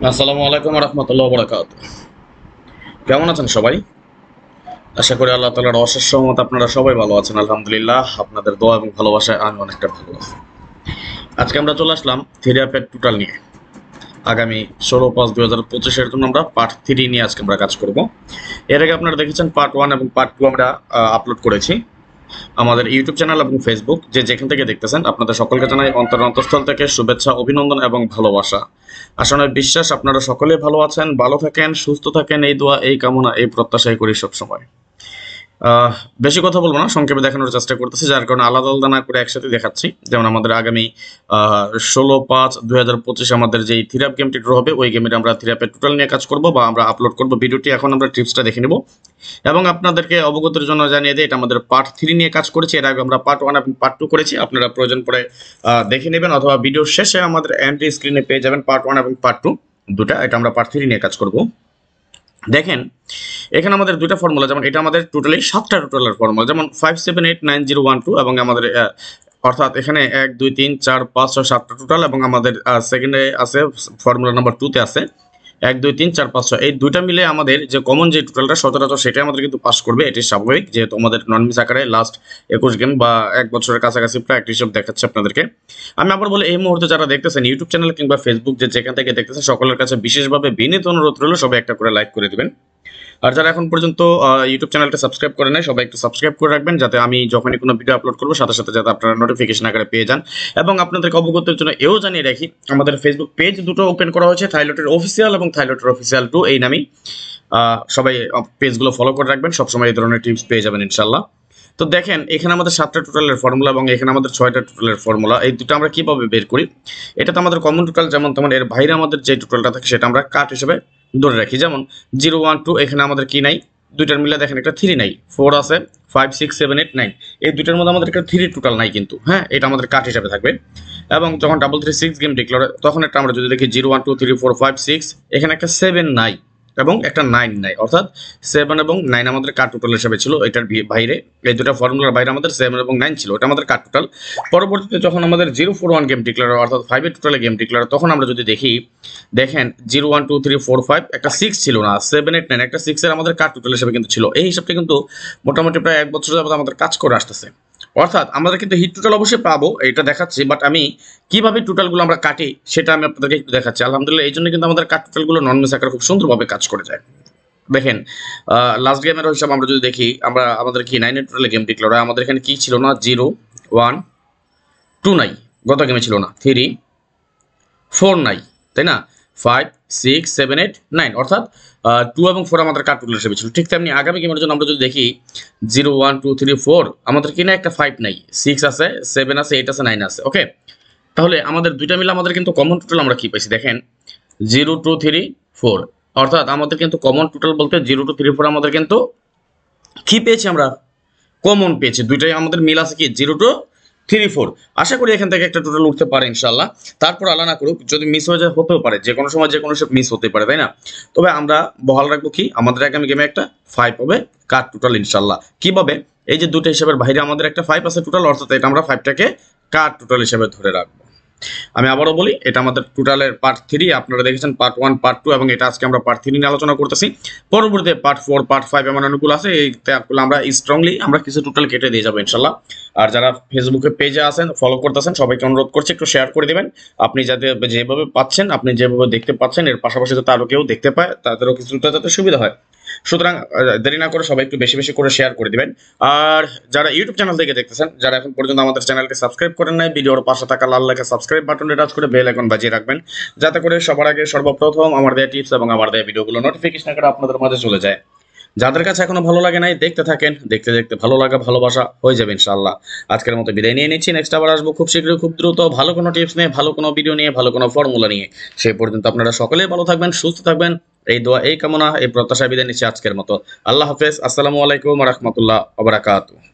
আসসালামু আলাইকুম রহমতুল্লাহ বরকাত। কেমন আছেন সবাই? আশা করি আল্লাহ তাআলার অশেষ রহমতে আপনারা সবাই ভালো আছেন। আলহামদুলিল্লাহ, আপনাদের দোয়া এবং ভালোবাসায় আমি অনেকটা ভালো আছি। আজকে আমরা চলে আসলাম থিওরি টোটাল নিয়ে। আগামী 16/5/2025 জন্য আমরা পার্ট 3 নিয়ে আজকে আমরা কাজ করব। এর আগে আপনারা দেখেছেন পার্ট 1 এবং পার্ট 2 আমরা আপলোড করেছি আমাদের ইউটিউব চ্যানেল এবং ফেসবুক, যেখান থেকে দেখতেছেন আপনাদের সকলকে জানাই অন্তঃস্থল থেকে শুভেচ্ছা, অভিনন্দন এবং ভালোবাসা। আসলে বিশ্বাস আপনারা সকলে ভালো আছেন, ভালো থাকেন, সুস্থ থাকেন, এই দোয়া, এই কামনা, এই প্রত্যাশাই করি সবসময়। বেশি কথা বলবো না, সংক্ষেপে দেখানোর চেষ্টা করতেছি, যার কারণে আলাদা আলাদা না করে একসাথে দেখাচ্ছি। যেমন আমাদের আগামী 16/5/2025 আমাদের যেই থিরাপ গেমটি ড্র হবে, ওই গেমের আমরা থিরাপের টোটাল নিয়ে কাজ করব বা আমরা আপলোড করব ভিডিওটি। এখন আমরা টিপসটা দেখে নেব এবং আপনাদেরকে অবগতের জন্য জানিয়ে দিই, এটা আমাদের পার্ট 3 নিয়ে কাজ করেছি। এর আগে আমরা পার্ট 1 এবং পার্ট 2 করেছি। আপনারা প্রয়োজন পড়ে দেখে নেবেন, অথবা ভিডিওর শেষে আমাদের এন্ড স্ক্রিনে পেয়ে যাবেন পার্ট 1 এবং পার্ট 2 দুটা। এটা আমরা পার্ট 3 নিয়ে কাজ করব। দেখেন এখানে আমাদের দুইটা ফর্মুলা, যেমন এটা আমাদের টোটালি 7টা টোটালের ফর্মুলা, যেমন 5789012 এবং আমাদের অর্থাৎ এখানে 1 2 3 4 5 6 7টা টোটাল, এবং আমাদের সেকেন্ডে আছে ফর্মুলা নাম্বার 2 তে আছে 1 2 3 4 5 6। এই দুইটা মিলে আমাদের যে কমন যে টোটালটা সচরাচর সেটাই আমাদের কিন্তু পাস করবে। এটি স্বাভাবিক, যেহেতু আমাদের নন মিস আকারে লাস্ট 21 গেম বা 1 বছরের কাছাকাছি প্রায় একটি হিসাব দেখাচ্ছে আপনাদেরকে। আমি আবার বলি, এই মুহূর্তে যারা দেখতেছেন ইউটিউব চ্যানেল কিংবা ফেসবুক, যেখান থেকে দেখতেছেন, সকলের কাছে বিশেষভাবে বিনীত অনুরোধ রইল সবাই একটা করে লাইক করে দিবেন। আর যারা এখন পর্যন্ত ইউটিউব চ্যানেলটা সাবস্ক্রাইব করে নেয়, সবাই একটু সাবস্ক্রাইব করে রাখবেন, যাতে আমি যখনই কোনো ভিডিও আপলোড করবো সাথে সাথে যাতে আপনারা নোটিফিকেশন আকারে পেয়ে যান। এবং আপনাদেরকে অবগতের জন্য এও জানিয়ে রাখি, আমাদের ফেসবুক পেজ দুটো ওপেন করা হয়েছে, থাইলটের অফিসিয়াল এবং থাইলটের অফিসিয়াল 2 এই নামেই। সবাই পেজগুলো ফলো করে রাখবেন, সবসময় এই ধরনের টিপস পেয়ে যাবেন ইনশাল্লাহ। তো দেখেন এখানে আমাদের 7টা টোটালের ফর্মুলা এবং এখানে আমাদের 6টা টোটালের ফর্মুলা, এই দুটো আমরা কিভাবে বের করি। এটা তো আমাদের কমন টোটাল, যেমন তেমন এর বাইরে আমাদের যে টোটালটা থাকে সেটা আমরা কাট হিসেবে ধরে রাখি। যেমন 0 1 2 এখানে আমাদের কি নাই, দুইটার মিলে দেখেন একটা 3 নাই, 4 আছে, 5 6 7 8 9, এই দুইটার মধ্যে আমাদের একটা 3 টোটাল নাই কিন্তু, হ্যাঁ, এটা আমাদের কাট হিসেবে থাকবে। এবং যখন 336 গেম ডিক্লেয়ার, তখন একটা আমরা যদি দেখি 0 1 2 3 4 5 6, এখানে একটা 7 নাই এবং একটা 9 নাই, অর্থাৎ 7 এবং 9 আমাদের কাট টোটাল হিসেবে ছিল। এটার বাইরে, এই দুটো ফর্মুলার বাইরে আমাদের 7 এবং 9 ছিল, এটা আমাদের কাট টোটাল। পরবর্তীতে যখন আমাদের 041 গেম ডিক্লেয়ার, অর্থাৎ 5 এর টোটালে গেম ডিক্লেয়ার, তখন আমরা যদি দেখি, দেখেন 0 1 2 3 4 5 একটা 6 ছিল না, 7 8 9 একটা 6 এর আমাদের কাট টোটাল হিসেবে কিন্তু ছিল। এই হিসাবটা কিন্তু মোটামুটি প্রায় 1 বছর যাবত আমাদের কাজ করে আসতেছে। অর্থাৎ আমরা কিন্তু হিট টোটাল অবশ্যই পাবো, এটা দেখাচ্ছি, বাট আমি কিভাবে টোটালগুলো আমরা কাটি সেটা আমি আপনাদেরকে একটু দেখাচ্ছি। আলহামদুলিল্লাহ, এই জন্য কিন্তু আমাদের কাট টোটালগুলো নন মিস আকারে খুব সুন্দরভাবে কাজ করে যায়। দেখেন লাস্ট গেমের হিসাব আমরা যদি দেখি, আমরা আমাদের কি 9 এর টোটালে গেম ডিক্লেয়ার হয়, আমাদের এখানে কি ছিল না, 0 1 2 নাই, গত গেমে ছিল না, 3 4 নাই, তাই না, 5 6 7 8 9, অর্থাৎ 2 এবং 4 আমাদের কাট টোটাল হিসেবে ছিল। ঠিক তেমনি আগামী গেমের জন্য আমরা যদি দেখি 0 1 2 3 4, আমাদের কি না একটা 5 নাই, 6 আছে, 7 আছে, 8 আছে, 9 আছে। ওকে, তাহলে আমাদের দুইটা মিলে আমাদের কিন্তু কমন টোটাল আমরা কি পাইছি, দেখেন 0 2 3 4, অর্থাৎ আমাদের কিন্তু কমন টোটাল বলতে 0 2 3 4 আমাদের কিন্তু কি পেয়েছি, আমরা কমন পেয়েছি। দুইটাই আমাদের মিল আছে কি, 0 2 3 4। আশা করি এখান থেকে একটা টোটাল উঠতে পারে ইনশাল্লাহ। তারপর আল্লাহ না করুক যদি মিস হয়ে যায়, হতেও পারে, যে কোনো সময় যে কোনো সব মিস হতে পারে, তাই না। তবে আমরা বহাল রাখবো কি, আমাদের আগামী গেমে একটা 5 হবে কাট টোটাল ইনশাল্লাহ। কিভাবে, এই যে দুটো হিসাবের বাইরে আমাদের একটা 5 আছে টোটাল, অর্থাৎ এটা আমরা 5টাকে কাট টোটাল হিসেবে ধরে রাখবো। আমি আবারও বলি, এটা আমাদের টোটালের পার্ট 3, আপনারা দেখেছেন পার্ট 1 পার্ট 2, এবং এটা আজকে আমরা পার্ট 3 নিয়ে আলোচনা করতেছি। পরবর্তীতে পার্ট 4 পার্ট 5 এমন অনুকূল আছে, এইতে আমরা স্ট্রংলি আমরা কিছু টোটাল কেটে দিয়ে যাবো ইনশাল্লাহ। আর যারা ফেসবুকে পেজে আছেন, ফলো করতেছেন, সবাইকে অনুরোধ করছি একটু শেয়ার করে দিবেন। আপনি যাতে যেভাবে পাচ্ছেন, আপনি যেভাবে দেখতে পাচ্ছেন, এর পাশাপাশি যাতে আরও কেউ দেখতে পায়, তাদেরও কিছুটা যাতে সুবিধা হয়। সুতরাং দেরি না করে সবাই একটু বেশি বেশি করে শেয়ার করে দিবেন। আর যারা ইউটিউব চ্যানেল থেকে দেখতেছেন, যারা এখন পর্যন্ত আমাদের চ্যানেলকে সাবস্ক্রাইব করেন নাই, ভিডিওর পাশে থাকা লাল লেখা সাবস্ক্রাইব বাটনে টাচ করে বেল আইকন বাজিয়ে রাখবেন, যাতে করে সবার আগে সর্বপ্রথম আমার দেয়া টিপস এবং আমার দেয়া ভিডিওগুলো নোটিফিকেশন করে আপনাদের মাঝে চলে যায়। যাদের কাছে এখনো ভালো লাগে নাই, দেখতে থাকেন, দেখতে দেখতে ভালো লাগা ভালোবাসা হয়ে যাবে ইনশাআল্লাহ। আজকের মতো বিদায় নিয়ে নিচ্ছি, নেক্সট আবার আসবো খুব শীঘ্রই, খুব দ্রুত, ভালো কোনো টিপস নিয়ে, ভালো কোনো ভিডিও নিয়ে, ভালো কোনো ফর্মুলা নিয়ে। সেই পর্যন্ত আপনারা সকলেই ভালো থাকবেন, সুস্থ থাকবেন, এই দোয়া, এই কামনা, এই প্রত্যাশা বিদায় নিচ্ছি আজকের মতো। আল্লাহ হাফেজ, আসসালামু আলাইকুম ওয়া রাহমাতুল্লাহি ওয়া বারাকাতুহু।